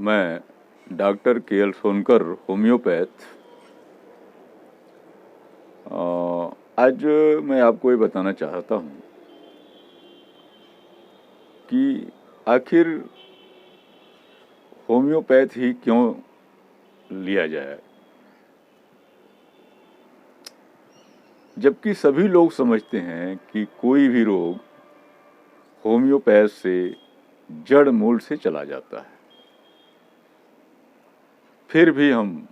मैं doctor KL. Sonkar, homeopath. आज मैं आपको ये बताना चाहता हूँ कि आखिर होम्योपैथ ही क्यों लिया जाए, जबकि सभी लोग समझते हैं कि कोई भी रोग होम्योपैथ से जड़ मूल से चला जाता है। फिर भी हम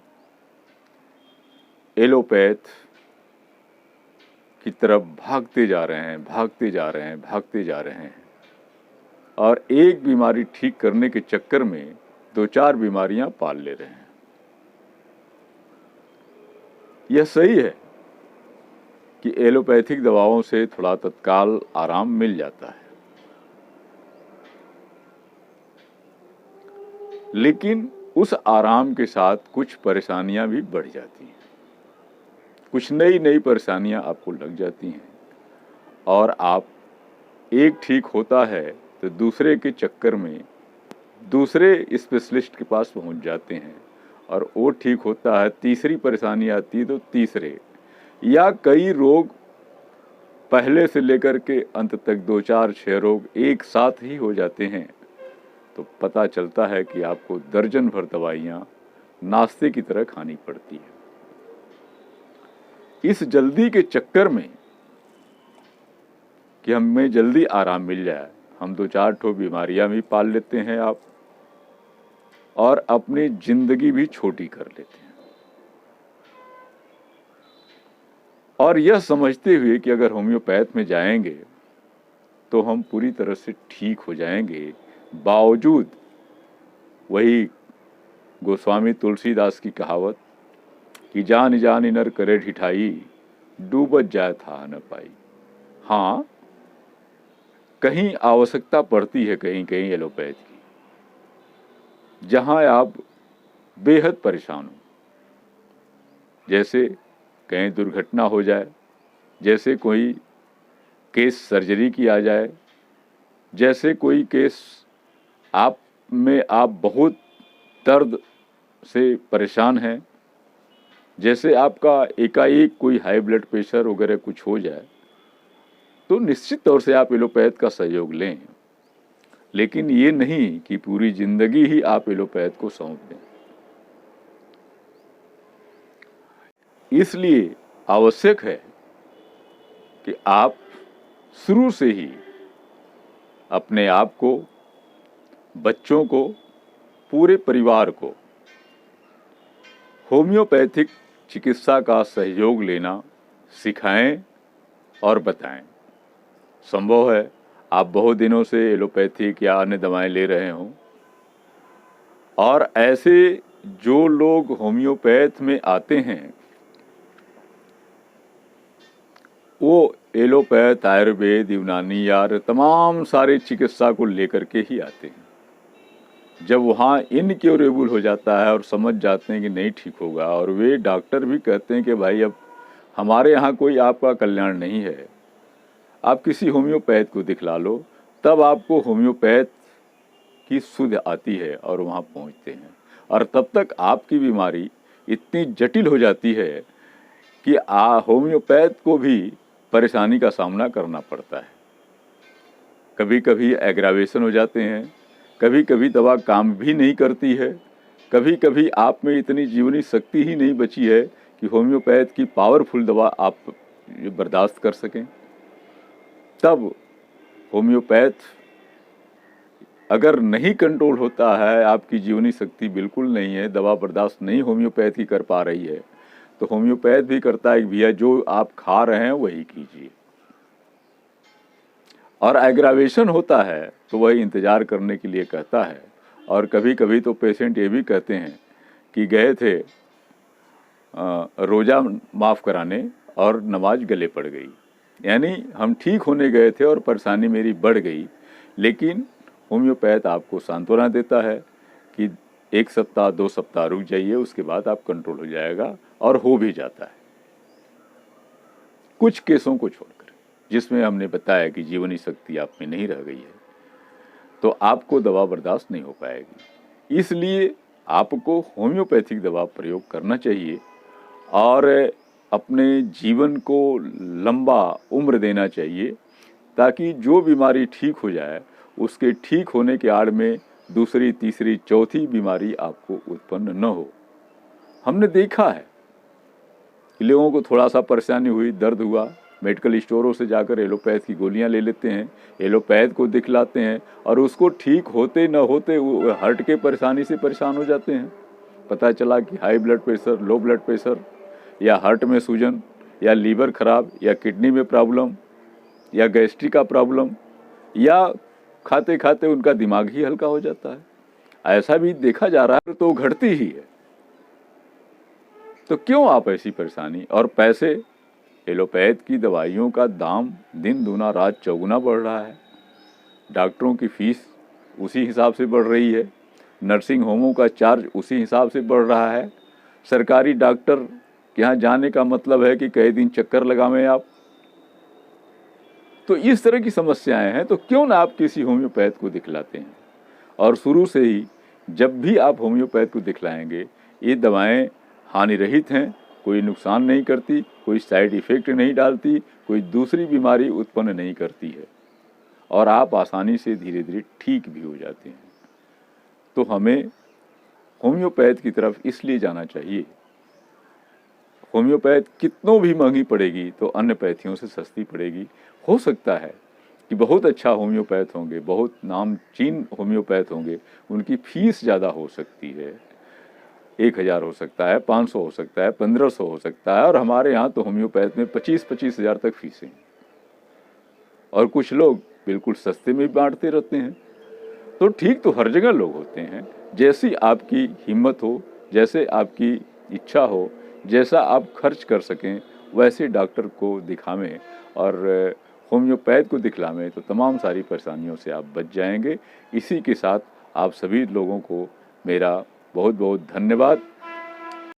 एलोपैथ की तरफ भागते जा रहे हैं और एक बीमारी ठीक करने के चक्कर में 2-4 बीमारियां पाल ले रहे हैं। यह सही है कि एलोपैथिक दवाओं से थोड़ा तत्काल आराम मिल जाता है, लेकिन उस आराम के साथ कुछ परेशानियां भी बढ़ जाती हैं। कुछ नई परेशानियां आपको लग जाती हैं और आप एक ठीक होता है तो दूसरे के चक्कर में दूसरे स्पेशलिस्ट के पास पहुंच जाते हैं, और वो ठीक होता है, तीसरी परेशानी आती है तो तीसरे, या कई रोग पहले से लेकर के अंत तक 2-4-6 रोग एक साथ ही हो जाते हैं, तो पता चलता है कि आपको दर्जन भर दवाइयाँ नाश्ते की तरह खानी पड़ती है। इस जल्दी के चक्कर में कि हमें जल्दी आराम मिल जाए, हम 2-4 ठो बीमारियां भी पाल लेते हैं आप, और अपनी जिंदगी भी छोटी कर लेते हैं। और यह समझते हुए कि अगर होम्योपैथ में जाएंगे तो हम पूरी तरह से ठीक हो जाएंगे, बावजूद वही गोस्वामी तुलसीदास की कहावत कि जान जान नर करे ढिठाई, डूबत जाए था न पाई। हाँ, कहीं आवश्यकता पड़ती है कहीं कहीं एलोपैथ की, जहां आप बेहद परेशान हो, जैसे कहीं दुर्घटना हो जाए, जैसे कोई केस सर्जरी की आ जाए, जैसे कोई केस आप बहुत दर्द से परेशान हैं, जैसे आपका एकाएक कोई हाई ब्लड प्रेशर वगैरह कुछ हो जाए, तो निश्चित तौर से आप एलोपैथ का सहयोग लें, लेकिन ये नहीं कि पूरी जिंदगी ही आप एलोपैथ को सौंप दें। इसलिए आवश्यक है कि आप शुरू से ही अपने आप को, बच्चों को, पूरे परिवार को होम्योपैथिक चिकित्सा का सहयोग लेना सिखाएं और बताएं। संभव है आप बहुत दिनों से एलोपैथिक या अन्य दवाएं ले रहे हों, और ऐसे जो लोग होम्योपैथ में आते हैं वो एलोपैथ, आयुर्वेद, यूनानी या तमाम सारे चिकित्सा को लेकर के ही आते हैं। जब वहाँ इनक्योरेबल हो जाता है और समझ जाते हैं कि नहीं ठीक होगा, और वे डॉक्टर भी कहते हैं कि भाई अब हमारे यहाँ कोई आपका कल्याण नहीं है, आप किसी होम्योपैथ को दिखला लो, तब आपको होम्योपैथ की सुध आती है और वहाँ पहुँचते हैं। और तब तक आपकी बीमारी इतनी जटिल हो जाती है कि होम्योपैथ को भी परेशानी का सामना करना पड़ता है। कभी कभी एग्रावेशन हो जाते हैं, कभी कभी दवा काम भी नहीं करती है, कभी कभी आप में इतनी जीवनी शक्ति ही नहीं बची है कि होम्योपैथ की पावरफुल दवा आप बर्दाश्त कर सकें। तब होम्योपैथ अगर नहीं कंट्रोल होता है, आपकी जीवनी शक्ति बिल्कुल नहीं है, दवा बर्दाश्त नहीं होम्योपैथ की कर पा रही है, तो होम्योपैथ भी करता है कि भैया जो आप खा रहे हैं वही कीजिए। और एग्रावेशन होता है तो वही इंतज़ार करने के लिए कहता है। और कभी कभी तो पेशेंट ये भी कहते हैं कि गए थे रोज़ा माफ़ कराने और नमाज गले पड़ गई, यानी हम ठीक होने गए थे और परेशानी मेरी बढ़ गई। लेकिन होम्योपैथ आपको सांत्वना देता है कि 1 सप्ताह 2 सप्ताह रुक जाइए, उसके बाद आप कंट्रोल हो जाएगा, और हो भी जाता है कुछ केसों को छोड़कर, जिसमें हमने बताया कि जीवनी शक्ति आप में नहीं रह गई है, तो आपको दवा बर्दाश्त नहीं हो पाएगी। इसलिए आपको होम्योपैथिक दवा प्रयोग करना चाहिए और अपने जीवन को लंबा उम्र देना चाहिए, ताकि जो बीमारी ठीक हो जाए उसके ठीक होने के आड़ में दूसरी, तीसरी, चौथी बीमारी आपको उत्पन्न न हो। हमने देखा है कि लोगों को थोड़ा सा परेशानी हुई, दर्द हुआ, मेडिकल स्टोरों से जाकर एलोपैथ की गोलियां ले लेते हैं, एलोपैथ को दिखलाते हैं और उसको ठीक होते न होते वो हार्ट के परेशानी से परेशान हो जाते हैं। पता चला कि high blood pressure, low blood pressure, या हार्ट में सूजन, या लीवर खराब, या किडनी में प्रॉब्लम, या गैस्ट्रिक का प्रॉब्लम, या खाते खाते उनका दिमाग ही हल्का हो जाता है। ऐसा भी देखा जा रहा है, तो घटती ही है। तो क्यों आप ऐसी परेशानी और पैसे? एलोपैथ की दवाइयों का दाम दिन दूना रात चौगुना बढ़ रहा है, डॉक्टरों की फीस उसी हिसाब से बढ़ रही है, नर्सिंग होमों का चार्ज उसी हिसाब से बढ़ रहा है। सरकारी डॉक्टर के यहाँ जाने का मतलब है कि कई दिन चक्कर लगावें आप। तो इस तरह की समस्याएं हैं, तो क्यों ना आप किसी होम्योपैथ को दिखलाते हैं। और शुरू से ही जब भी आप होम्योपैथ को दिखलाएंगे, ये दवाएं हानि रहित हैं, कोई नुकसान नहीं करती, कोई साइड इफ़ेक्ट नहीं डालती, कोई दूसरी बीमारी उत्पन्न नहीं करती है, और आप आसानी से धीरे धीरे ठीक भी हो जाते हैं। तो हमें होम्योपैथ की तरफ इसलिए जाना चाहिए। होम्योपैथ कितनों भी महंगी पड़ेगी तो अन्य पैथियों से सस्ती पड़ेगी। हो सकता है कि बहुत अच्छा होम्योपैथ होंगे, बहुत नामचीन होम्योपैथ होंगे, उनकी फीस ज़्यादा हो सकती है, 1000 हो सकता है, 500 हो सकता है, 1500 हो सकता है, और हमारे यहाँ तो होम्योपैथ में 25-25 हज़ार तक फीसें हैं, और कुछ लोग बिल्कुल सस्ते में बांटते रहते हैं। तो ठीक तो हर जगह लोग होते हैं, जैसी आपकी हिम्मत हो, जैसे आपकी इच्छा हो, जैसा आप खर्च कर सकें वैसे डॉक्टर को दिखावें और होम्योपैथ को दिखलावें, तो तमाम सारी परेशानियों से आप बच जाएंगे। इसी के साथ आप सभी लोगों को मेरा बहुत बहुत धन्यवाद।